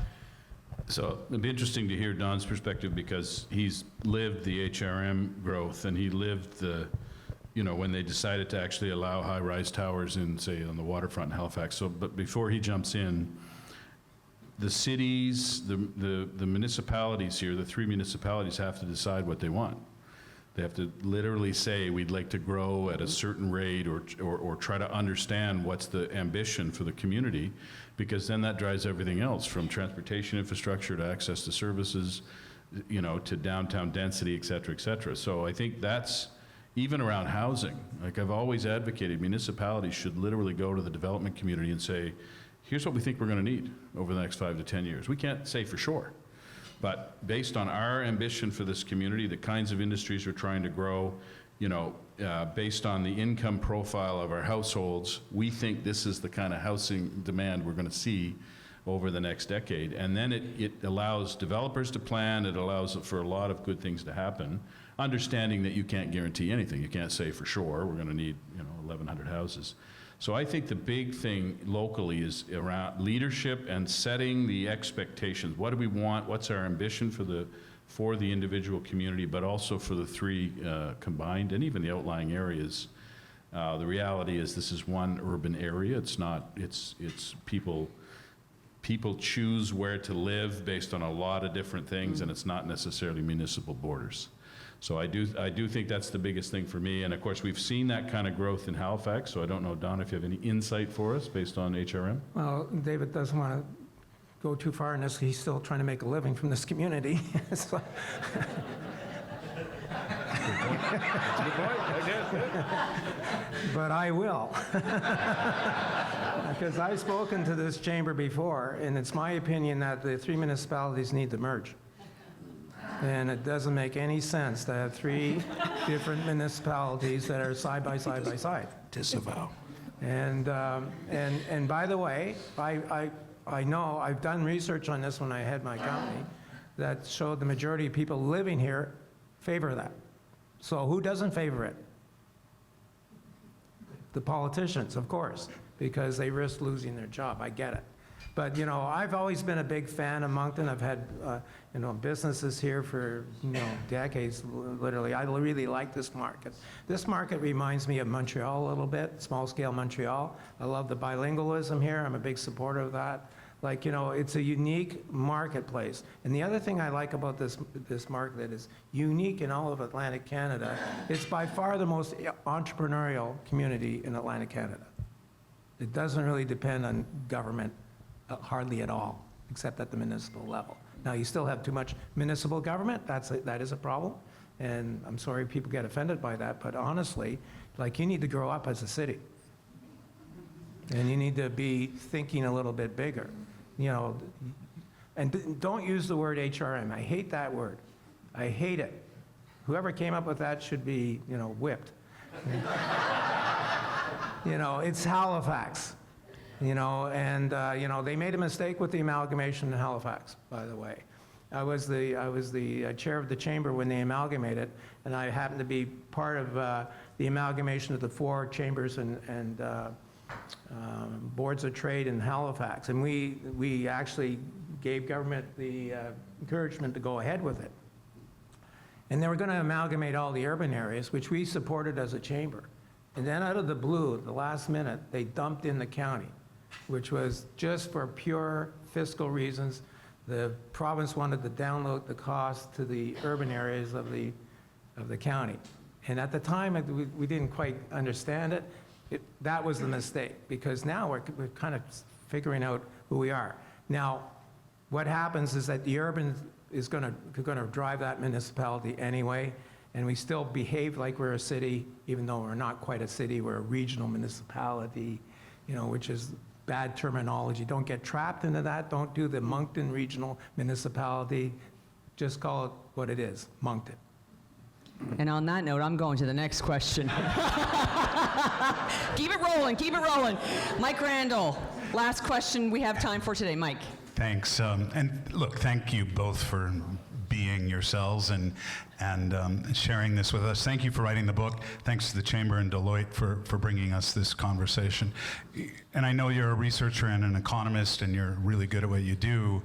[SPEAKER 3] So it'd be interesting to hear Don's perspective, because he's lived the HRM growth, and he lived when they decided to actually allow high-rise towers in, say, on the waterfront in Halifax. So, but before he jumps in, the cities, the municipalities here, the 3 municipalities have to decide what they want. They have to literally say, we'd like to grow at a certain rate, or try to understand what's the ambition for the community, because then that drives everything else, from transportation infrastructure to access to services, to downtown density, et cetera, et cetera. So I think that's, even around housing, like I've always advocated, municipalities should literally go to the development community and say, here's what we think we're going to need over the next 5 to 10 years. We can't say for sure, but based on our ambition for this community, the kinds of industries we're trying to grow, based on the income profile of our households, we think this is the kind of housing demand we're going to see over the next decade. And then it allows developers to plan, it allows for a lot of good things to happen, understanding that you can't guarantee anything. You can't say for sure we're going to need 1,100 houses. So I think the big thing locally is around leadership and setting the expectations. What do we want? What's our ambition for the individual community, but also for the three combined and even the outlying areas? The reality is this is one urban area. It's not, it's people choose where to live based on a lot of different things, and it's not necessarily municipal borders. So I do think that's the biggest thing for me. And of course, we've seen that kind of growth in Halifax. So I don't know, Don, if you have any insight for us based on HRM?
[SPEAKER 4] Well, David doesn't want to go too far in this. He's still trying to make a living from this community. So- But I will. Because I've spoken to this chamber before, and it's my opinion that the three municipalities need to merge. And it doesn't make any sense to have three different municipalities that are side by side by side.
[SPEAKER 8] Disavow.
[SPEAKER 4] And by the way, I know, I've done research on this when I had my company, that showed the majority of people living here favor that. So who doesn't favor it? The politicians, of course, because they risk losing their job. I get it. But, I've always been a big fan of Moncton. I've had, businesses here for, decades, literally. I really like this market. This market reminds me of Montreal a little bit, small-scale Montreal. I love the bilingualism here. I'm a big supporter of that. It's a unique marketplace. And the other thing I like about this market that is unique in all of Atlantic Canada, it's by far the most entrepreneurial community in Atlantic Canada. It doesn't really depend on government hardly at all, except at the municipal level. Now, you still have too much municipal government. That is a problem. And I'm sorry people get offended by that, but honestly, you need to grow up as a city. And you need to be thinking a little bit bigger. And don't use the word HRM. I hate that word. I hate it. Whoever came up with that should be, whipped. It's Halifax. And they made a mistake with the amalgamation in Halifax, by the way. I was the chair of the chamber when they amalgamated, and I happened to be part of the amalgamation of the four chambers and boards of trade in Halifax. And we actually gave government the encouragement to go ahead with it. And they were going to amalgamate all the urban areas, which we supported as a chamber. And then out of the blue, at the last minute, they dumped in the county, which was just for pure fiscal reasons. The province wanted to download the cost to the urban areas of the county. And at the time, we didn't quite understand it. That was the mistake, because now we're kind of figuring out who we are. Now, what happens is that the urban is going to drive that municipality anyway, and we still behave like we're a city, even though we're not quite a city. We're a regional municipality, which is bad terminology. Don't get trapped into that. Don't do the Moncton Regional Municipality. Just call it what it is, Moncton.
[SPEAKER 5] And on that note, I'm going to the next question. Keep it rolling. Mike Randall, last question we have time for today. Mike.
[SPEAKER 9] Thanks. And look, thank you both for being yourselves and sharing this with us. Thank you for writing the book. Thanks to the Chamber and Deloitte for bringing us this conversation. And I know you're a researcher and an economist, and you're really good at what you do,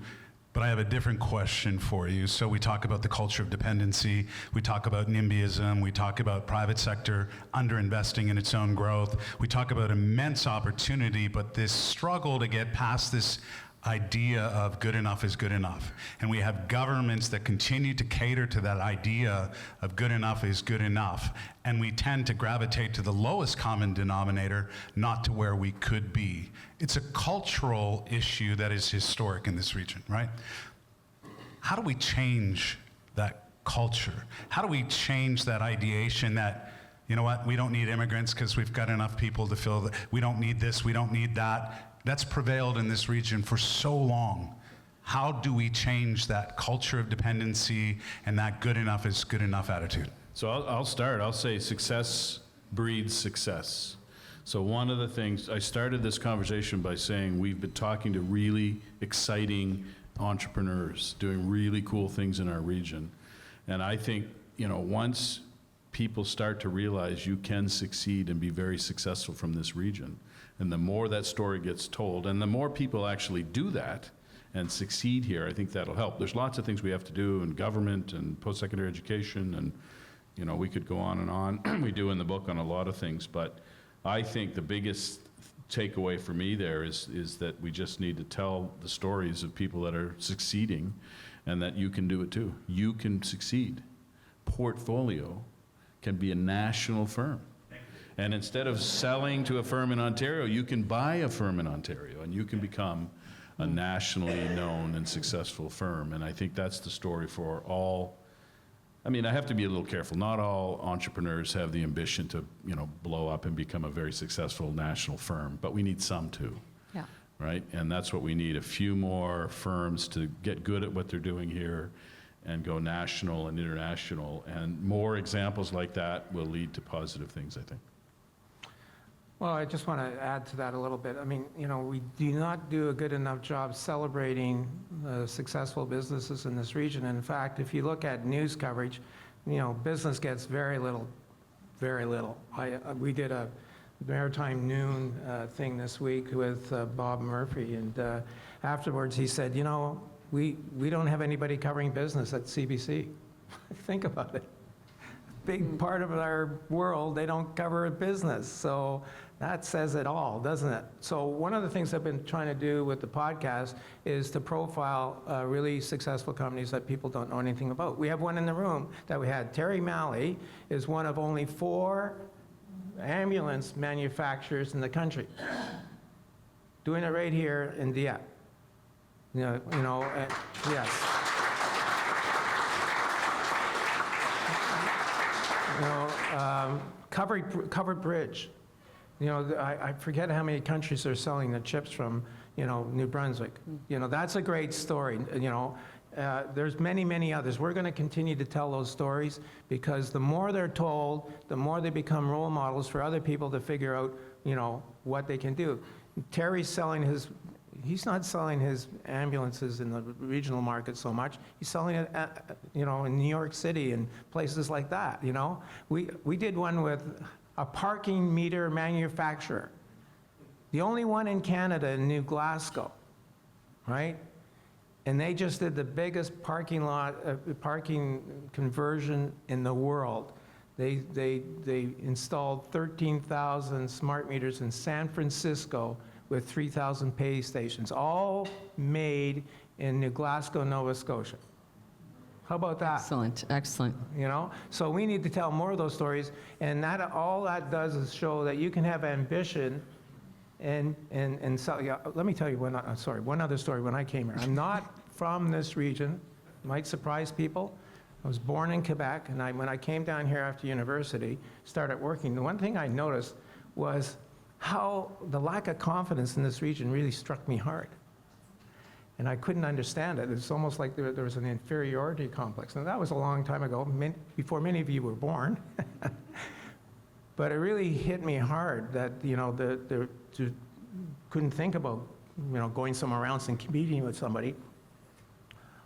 [SPEAKER 9] but I have a different question for you. So we talk about the culture of dependency, we talk about NIMBYism, we talk about private sector underinvesting in its own growth, we talk about immense opportunity, but this struggle to get past this idea of good enough is good enough. And we have governments that continue to cater to that idea of good enough is good enough. And we tend to gravitate to the lowest common denominator, not to where we could be. It's a cultural issue that is historic in this region, right? How do we change that culture? How do we change that ideation that, you know what, we don't need immigrants because we've got enough people to fill we don't need this, we don't need that. That's prevailed in this region for so long. How do we change that culture of dependency and that good enough is good enough attitude?
[SPEAKER 3] So I'll start. I'll say success breeds success. So one of the things, I started this conversation by saying we've been talking to really exciting entrepreneurs doing really cool things in our region. And I think, once people start to realize you can succeed and be very successful from this region, and the more that story gets told, and the more people actually do that and succeed here, I think that'll help. There's lots of things we have to do in government and post-secondary education, and we could go on and on. We do in the book on a lot of things, but I think the biggest takeaway for me there is that we just need to tell the stories of people that are succeeding, and that you can do it too. You can succeed. Portfolio can be a national firm. And instead of selling to a firm in Ontario, you can buy a firm in Ontario, and you can become a nationally known and successful firm. And I think that's the story for all. I have to be a little careful. Not all entrepreneurs have the ambition to, blow up and become a very successful national firm, but we need some too.
[SPEAKER 5] Yeah.
[SPEAKER 3] Right? And that's what we need, a few more firms to get good at what they're doing here and go national and international. And more examples like that will lead to positive things, I think.
[SPEAKER 4] Well, I just want to add to that a little bit. We do not do a good enough job celebrating successful businesses in this region. In fact, if you look at news coverage, business gets very little, very little. We did a Maritime Noon thing this week with Bob Murphy, and afterwards he said, we don't have anybody covering business at CBC. Think about it. Big part of our world, they don't cover business. So that says it all, doesn't it? So one of the things I've been trying to do with the podcast is to profile really successful companies that people don't know anything about. We have one in the room that we had. Terry Malley is one of only 4 ambulance manufacturers in the country, doing it right here in Dieppe. Yes. Covered bridge. I forget how many countries are selling the chips from, New Brunswick. That's a great story. There's many, many others. We're going to continue to tell those stories, because the more they're told, the more they become role models for other people to figure out, what they can do. Terry's he's not selling his ambulances in the regional market so much. He's selling it, in New York City and places like that, We did one with a parking meter manufacturer. The only one in Canada, in New Glasgow, right? And they just did the biggest parking conversion in the world. They installed 13,000 smart meters in San Francisco with 3,000 pay stations, all made in New Glasgow, Nova Scotia. How about that?
[SPEAKER 5] Excellent, excellent.
[SPEAKER 4] So we need to tell more of those stories, and all that does is show that you can have ambition. And so, let me tell you one other story. When I came here, I'm not from this region. Might surprise people. I was born in Quebec, and when I came down here after university, started working, the one thing I noticed was how the lack of confidence in this region really struck me hard. And I couldn't understand it. It's almost like there was an inferiority complex. Now, that was a long time ago, before many of you were born. But it really hit me hard that, couldn't think about, going somewhere else and competing with somebody.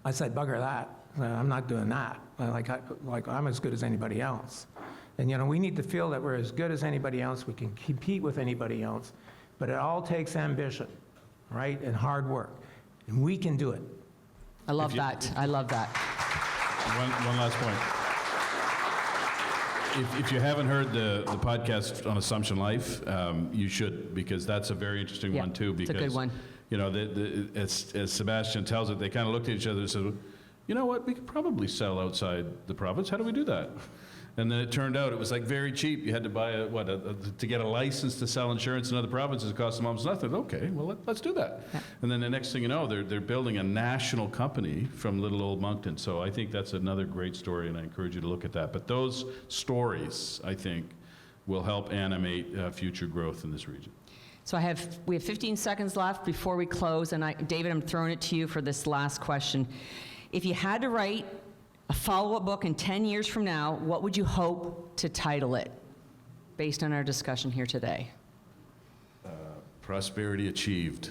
[SPEAKER 4] I said, bugger that. I'm not doing that. I'm as good as anybody else. And, we need to feel that we're as good as anybody else. We can compete with anybody else. But it all takes ambition, right, and hard work. And we can do it.
[SPEAKER 5] I love that. I love that.
[SPEAKER 3] One last point. If you haven't heard the podcast on Assumption Life, you should, because that's a very interesting one too. Because,
[SPEAKER 5] it's a good one.
[SPEAKER 3] As Sebastian tells it, they kind of looked at each other and said, you know what, we could probably sell outside the province. How do we do that? And then it turned out it was very cheap. You had to buy to get a license to sell insurance in other provinces. It cost them almost nothing. Okay, well, let's do that. Yeah. And then the next thing you know, they're building a national company from little old Moncton. So I think that's another great story, and I encourage you to look at that. But those stories, I think, will help animate future growth in this region.
[SPEAKER 5] So we have 15 seconds left before we close, and David, I'm throwing it to you for this last question. If you had to write a follow-up book in 10 years from now, what would you hope to title it, based on our discussion here today?
[SPEAKER 3] Prosperity Achieved.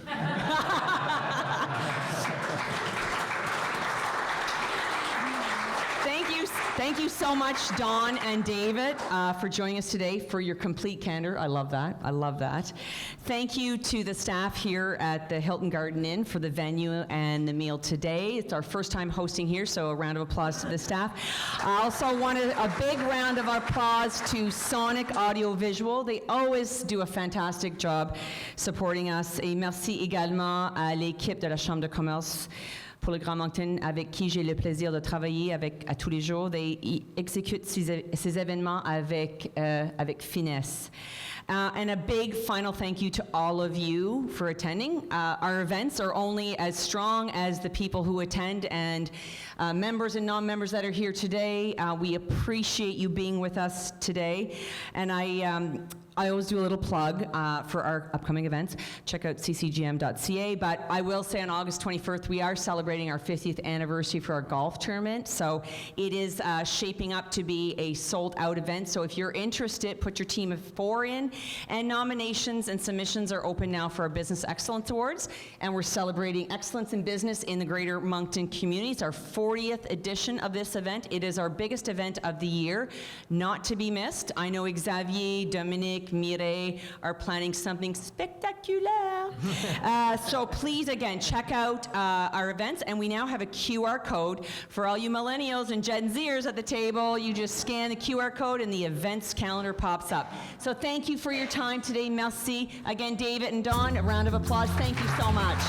[SPEAKER 5] Thank you so much, Dawn and David, for joining us today, for your complete candor. I love that. I love that. Thank you to the staff here at the Hilton Garden Inn for the venue and the meal today. It's our first time hosting here, so a round of applause to the staff. I also want a big round of applause to Sonic Audio Visual. They always do a fantastic job supporting us. Et merci également à l'équipe de la Chambre de commerce pour le Grand Moncton, avec qui j'ai le plaisir de travailler à tous les jours. Ils exécutent ces événements avec finesse. And a big final thank you to all of you for attending. Our events are only as strong as the people who attend, and members and non-members that are here today, we appreciate you being with us today. And I always do a little plug for our upcoming events. Check out ccgm.ca. But I will say on August 21st, we are celebrating our 50th anniversary for our golf tournament. So it is shaping up to be a sold-out event. So if you're interested, put your team of 4 in. And nominations and submissions are open now for our Business Excellence Awards. And we're celebrating excellence in business in the Greater Moncton community. It's our 40th edition of this event. It is our biggest event of the year, not to be missed. I know Xavier, Dominique, Mireille are planning something spectacular. So please, again, check out our events. And we now have a QR code for all you millennials and Gen Zers at the table. You just scan the QR code and the events calendar pops up. So thank you for your time today. Merci. Again, David and Dawn, a round of applause. Thank you so much.